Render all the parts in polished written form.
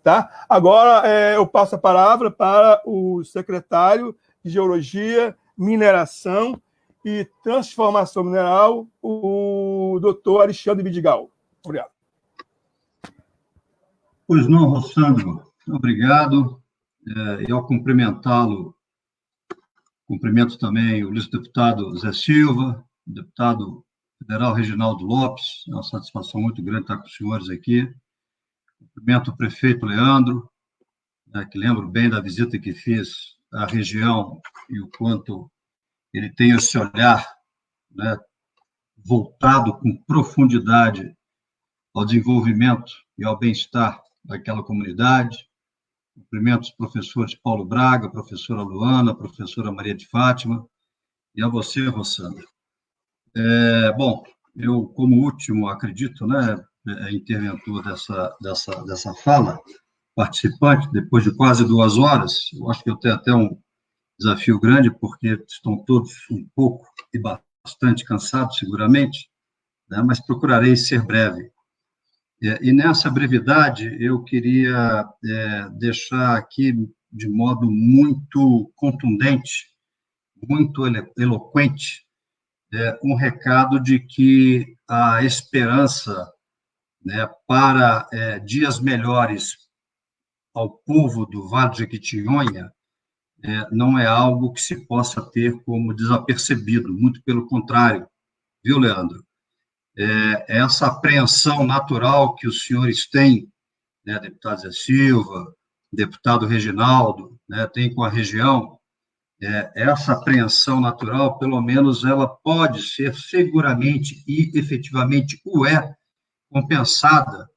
Tá? Agora, eu passo a palavra para o secretário de Geologia, Mineração e Transformação Mineral, o doutor Alexandre Vidigal. Obrigado. Pois não, Rossandro, obrigado. E ao cumprimentá-lo, cumprimento também o ex-deputado Zé Silva, o deputado federal Reginaldo Lopes, é uma satisfação muito grande estar com os senhores aqui. Cumprimento o prefeito Leandro, que lembro bem da visita que fiz à região e o quanto ele tem esse olhar, né, voltado com profundidade ao desenvolvimento e ao bem-estar daquela comunidade. Cumprimento os professores Paulo Braga, professora Luana, professora Maria de Fátima, e a você, Rossandra. Bom, eu, como último, acredito, né, interventor dessa fala, participante, depois de quase 2 horas, eu acho que eu tenho até um desafio grande, porque estão todos um pouco e bastante cansados, seguramente, né, mas procurarei ser breve. E nessa brevidade, eu queria deixar aqui, de modo muito contundente, muito eloquente, um recado de que a esperança, né, para dias melhores ao povo do Vale do Jequitinhonha não é algo que se possa ter como desapercebido, muito pelo contrário, viu, Leandro? Essa apreensão natural que os senhores têm, né, deputado Zé Silva, deputado Reginaldo, né, tem com a região, essa apreensão natural, pelo menos, ela pode ser seguramente e efetivamente compensada,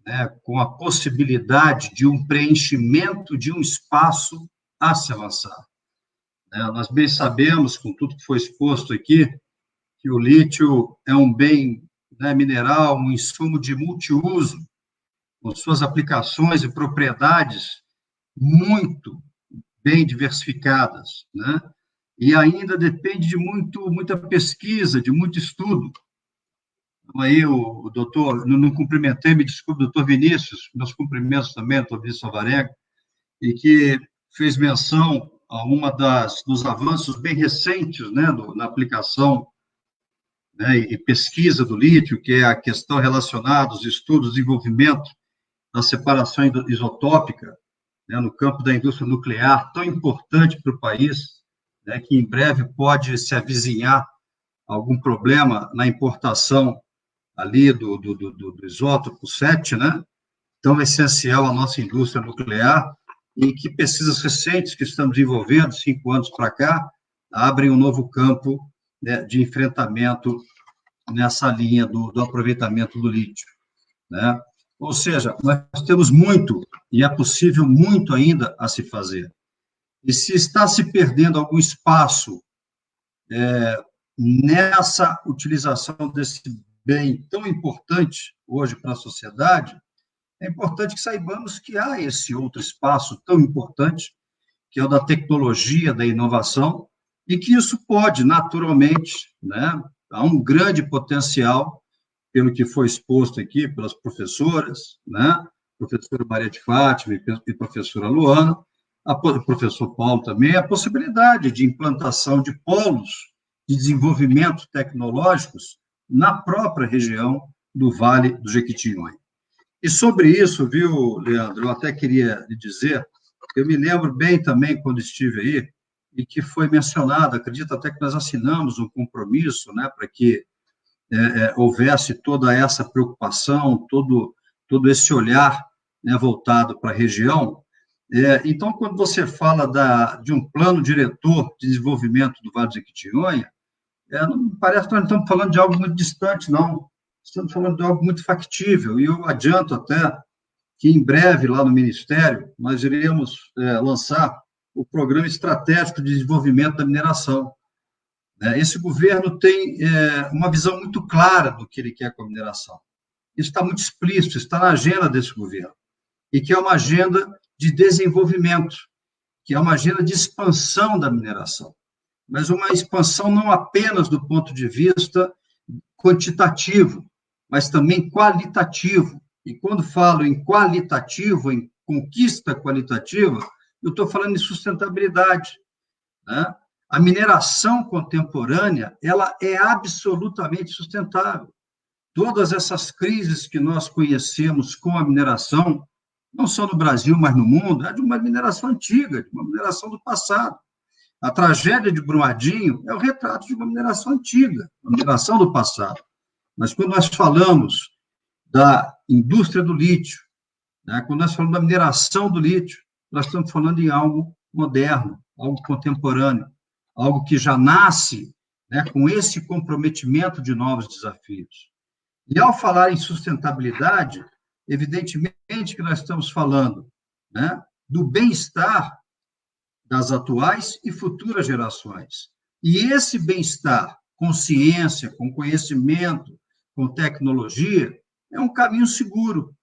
né, com a possibilidade de um preenchimento de um espaço a se avançar. Nós bem sabemos, com tudo que foi exposto aqui, que o lítio é um bem, né, mineral, um insumo de multiuso, com suas aplicações e propriedades muito bem diversificadas, né? E ainda depende de muita pesquisa, de muito estudo. Então, aí o doutor, não cumprimentei, me desculpe, doutor Vinícius, meus cumprimentos também, doutor Vinícius Alvarenga, e que fez menção a dos avanços bem recentes, né, na aplicação, né, e pesquisa do lítio, que é a questão relacionada aos estudos de desenvolvimento da separação isotópica, né, no campo da indústria nuclear, tão importante para o país, né, que em breve pode se avizinhar algum problema na importação ali do isótopo 7, né, tão essencial à nossa indústria nuclear, e que pesquisas recentes que estamos desenvolvendo, 5 anos para cá, abrem um novo campo, né, de enfrentamento nessa linha do aproveitamento do lítio, né? Ou seja, nós temos muito, e é possível muito ainda a se fazer. E se está se perdendo algum espaço nessa utilização desse bem tão importante hoje para a sociedade, é importante que saibamos que há esse outro espaço tão importante, que é o da tecnologia, da inovação, e que isso pode, naturalmente, né, há um grande potencial, pelo que foi exposto aqui pelas professoras, né, professora Maria de Fátima e professora Luana, professor Paulo também, a possibilidade de implantação de polos de desenvolvimento tecnológicos na própria região do Vale do Jequitinhonha. E sobre isso, viu, Leandro, eu até queria lhe dizer, eu me lembro bem também quando estive aí, e que foi mencionado, acredito até que nós assinamos um compromisso, né, para que houvesse toda essa preocupação, todo esse olhar, né, voltado para a região. Então, quando você fala de um plano diretor de desenvolvimento do Vale do Jequitinhonha, não parece que nós não estamos falando de algo muito distante, não. Estamos falando de algo muito factível, e eu adianto até que, em breve, lá no Ministério, nós iremos lançar o Programa Estratégico de Desenvolvimento da Mineração. Esse governo tem uma visão muito clara do que ele quer com a mineração. Isso está muito explícito, está na agenda desse governo, e que é uma agenda de desenvolvimento, que é uma agenda de expansão da mineração, mas uma expansão não apenas do ponto de vista quantitativo, mas também qualitativo, E quando falo em qualitativo, em conquista qualitativa, eu estou falando em sustentabilidade, né? A mineração contemporânea, ela é absolutamente sustentável. Todas essas crises que nós conhecemos com a mineração, não só no Brasil, mas no mundo, é de uma mineração antiga, de uma mineração do passado. A tragédia de Brumadinho é o retrato de uma mineração antiga, uma mineração do passado. Mas quando nós falamos da indústria do lítio, né, quando nós falamos da mineração do lítio, nós estamos falando em algo moderno, algo contemporâneo, algo que já nasce, né, com esse comprometimento de novos desafios. E, ao falar em sustentabilidade, evidentemente que nós estamos falando, né, do bem-estar das atuais e futuras gerações. E esse bem-estar, com ciência, com conhecimento, com tecnologia, é um caminho seguro,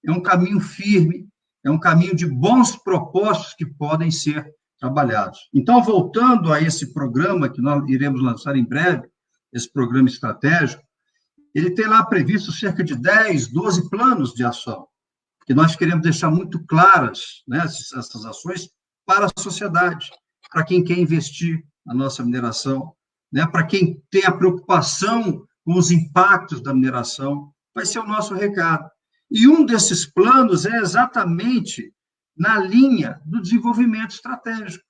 é um caminho firme, é um caminho de bons propósitos que podem ser trabalhados. Então, voltando a esse programa que nós iremos lançar em breve, esse programa estratégico, ele tem lá previsto cerca de 10, 12 planos de ação, que nós queremos deixar muito claras, né, essas ações para a sociedade, para quem quer investir na nossa mineração, né, para quem tem a preocupação com os impactos da mineração, vai ser o nosso recado. E um desses planos é exatamente na linha do desenvolvimento estratégico,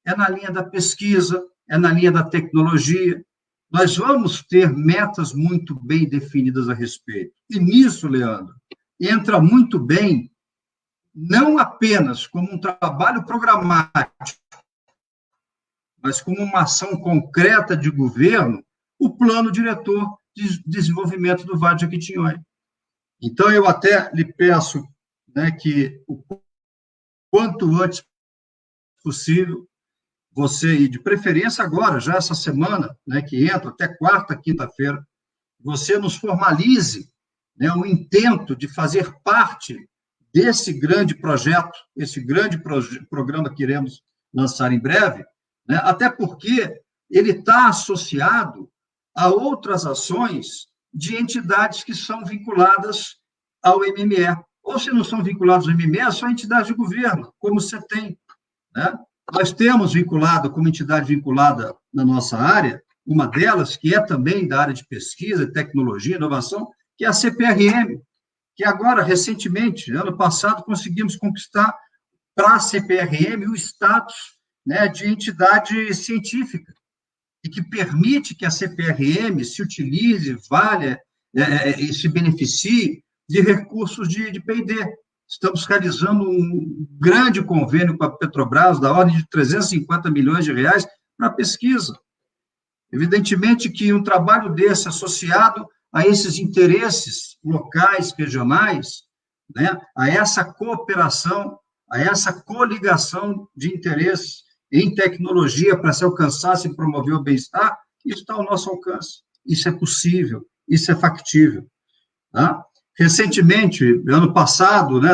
é na linha da pesquisa, é na linha da tecnologia. Nós vamos ter metas muito bem definidas a respeito. E nisso, Leandro, entra muito bem, não apenas como um trabalho programático, mas como uma ação concreta de governo, o plano diretor de desenvolvimento do Vale de Jequitinhonha. Então, eu até lhe peço, né, que o quanto antes possível, você, e de preferência agora, já essa semana, né, que entra até quarta, quinta-feira, você nos formalize, né, o intento de fazer parte desse grande projeto, esse grande programa que iremos lançar em breve, né, até porque ele está associado a outras ações de entidades que são vinculadas ao MME. Ou, se não são vinculados ao MME, são entidades de governo, como você tem, né? Nós temos vinculado, como entidade vinculada na nossa área, uma delas, que é também da área de pesquisa, tecnologia, inovação, que é a CPRM, que agora, recentemente, ano passado, conseguimos conquistar para a CPRM o status, né, de entidade científica, e que permite que a CPRM se utilize, valha e se beneficie de recursos de P&D. Estamos realizando um grande convênio com a Petrobras, da ordem de 350 milhões de reais, para pesquisa. Evidentemente que um trabalho desse, associado a esses interesses locais, regionais, né, a essa cooperação, a essa coligação de interesses em tecnologia para se alcançar, se promover o bem-estar, isso está ao nosso alcance. Isso é possível, isso é factível. Tá? Recentemente, ano passado, né,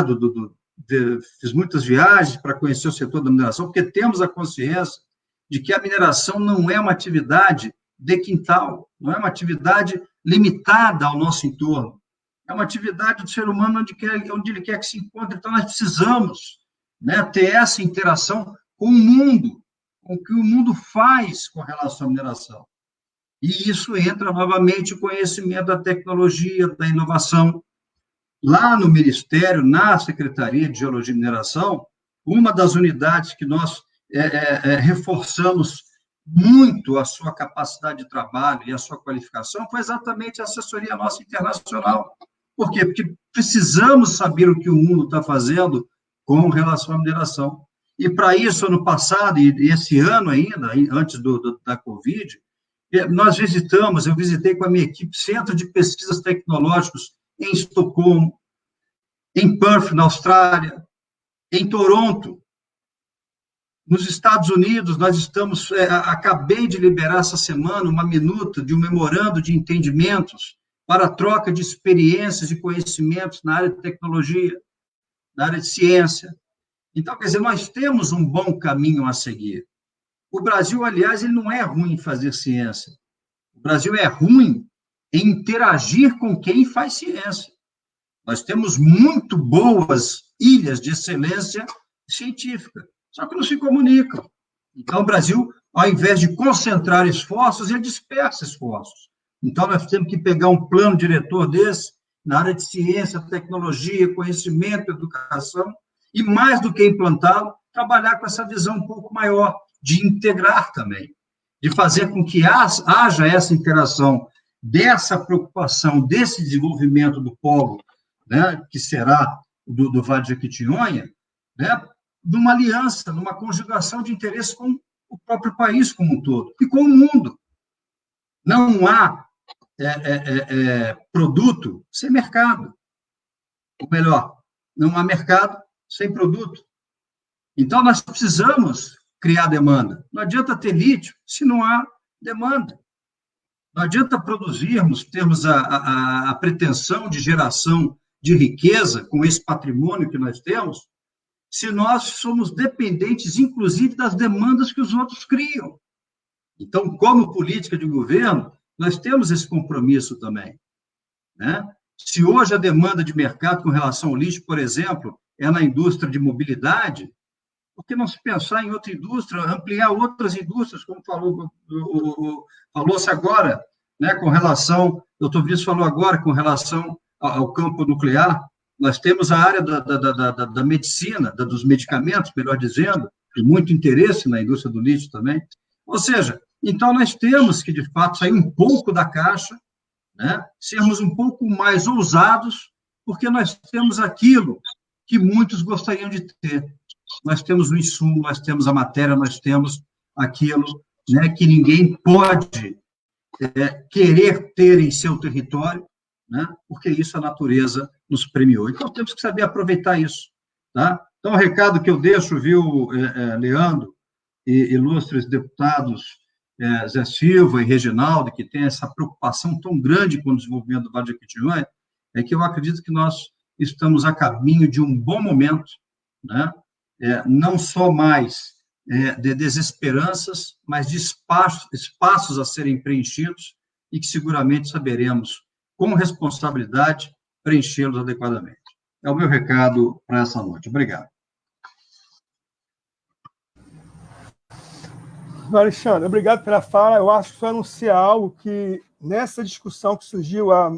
fiz muitas viagens para conhecer o setor da mineração, porque temos a consciência de que a mineração não é uma atividade de quintal, não é uma atividade limitada ao nosso entorno, é uma atividade do ser humano onde ele quer que se encontre. Então, nós precisamos, né, ter essa interação com o mundo, com o que o mundo faz com relação à mineração. E isso entra, novamente, o conhecimento da tecnologia, da inovação. Lá no Ministério, na Secretaria de Geologia e Mineração, uma das unidades que nós reforçamos muito a sua capacidade de trabalho e a sua qualificação foi exatamente a assessoria nossa internacional. Por quê? Porque precisamos saber o que o mundo está fazendo com relação à mineração. E, para isso, ano passado, e esse ano ainda, antes da Covid, eu visitei com a minha equipe Centro de Pesquisas Tecnológicos em Estocolmo, em Perth, na Austrália, em Toronto. Nos Estados Unidos, acabei de liberar essa semana uma minuta de um memorando de entendimentos para a troca de experiências e conhecimentos na área de tecnologia, na área de ciência. Então, quer dizer, nós temos um bom caminho a seguir. O Brasil, aliás, ele não é ruim em fazer ciência. O Brasil é ruim em interagir com quem faz ciência. Nós temos muito boas ilhas de excelência científica, só que não se comunicam. Então, o Brasil, ao invés de concentrar esforços, ele dispersa esforços. Então, nós temos que pegar um plano diretor desse, na área de ciência, tecnologia, conhecimento, educação, e, mais do que implantá-lo, trabalhar com essa visão um pouco maior, de integrar também, de fazer com que haja essa interação, dessa preocupação, desse desenvolvimento do polo, né, que será do Vale do Jequitinhonha, né, numa aliança, numa conjugação de interesses com o próprio país como um todo, e com o mundo. Não há produto sem mercado. Ou melhor, não há mercado sem produto. Então, nós precisamos criar demanda. Não adianta ter lítio se não há demanda. Não adianta produzirmos, termos a pretensão de geração de riqueza com esse patrimônio que nós temos, se nós somos dependentes, inclusive, das demandas que os outros criam. Então, como política de governo, nós temos esse compromisso também, né? Se hoje a demanda de mercado com relação ao lixo, por exemplo, é na indústria de mobilidade, por que não se pensar em outra indústria, ampliar outras indústrias, como falou-se agora, né, com relação, o doutor Vinícius falou agora, com relação ao campo nuclear, nós temos a área da medicina, dos medicamentos, melhor dizendo, e muito interesse na indústria do lixo também. Ou seja, então nós temos que, de fato, sair um pouco da caixa, né, sermos um pouco mais ousados, porque nós temos aquilo que muitos gostariam de ter. Nós temos o insumo, nós temos a matéria, nós temos aquilo, né, que ninguém pode querer ter em seu território, né, porque isso a natureza nos premiou. Então, temos que saber aproveitar isso. Tá? Então, o recado que eu deixo, viu, Leandro, e ilustres deputados Zé Silva e Reginaldo, que tem essa preocupação tão grande com o desenvolvimento do Vale do Jequitinhonha, é que eu acredito que nós estamos a caminho de um bom momento, né? Não só mais de desesperanças, mas de espaços a serem preenchidos e que seguramente saberemos, com responsabilidade, preenchê-los adequadamente. É o meu recado para essa noite. Obrigado. Alexandre, obrigado pela fala. Eu acho que foi anunciar algo que, nessa discussão que surgiu há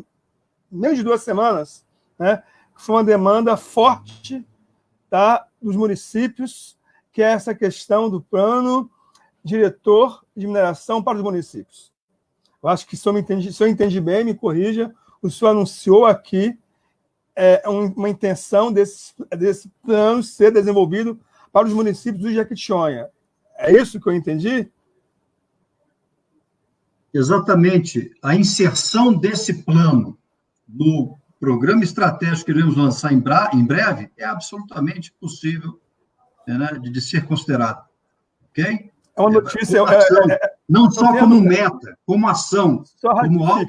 menos de 2 semanas, né, foi uma demanda forte, tá, dos municípios, que é essa questão do plano diretor de mineração para os municípios. Eu acho que, se eu entendi bem, me corrija, o senhor anunciou aqui uma intenção desse plano ser desenvolvido para os municípios do Jequitinhonha. É isso que eu entendi? Exatamente. A inserção desse plano no programa estratégico que iremos lançar em breve é absolutamente possível, né, de ser considerado. Ok? É uma notícia... não só como meta, como ação, como algo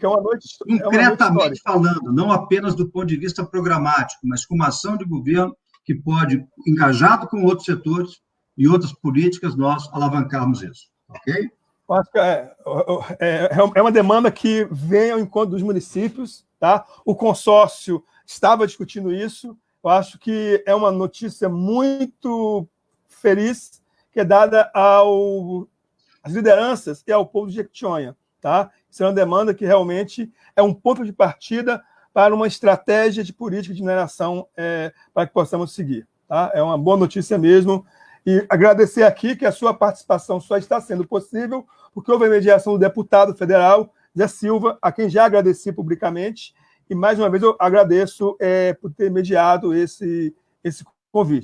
concretamente falando, não apenas do ponto de vista programático, mas como ação de governo que pode, engajado com outros setores e outras políticas, nós alavancarmos isso. Ok? Eu acho que é uma demanda que vem ao encontro dos municípios, tá? O consórcio estava discutindo isso. Eu acho que é uma notícia muito feliz que é dada às lideranças e ao povo de Jequitinhonha, tá? Isso é uma demanda que realmente é um ponto de partida para uma estratégia de política de mineração para que possamos seguir, tá? É uma boa notícia mesmo. E agradecer aqui que a sua participação só está sendo possível porque houve a mediação do deputado federal Zé Silva, a quem já agradeci publicamente, e mais uma vez eu agradeço por ter mediado esse convite.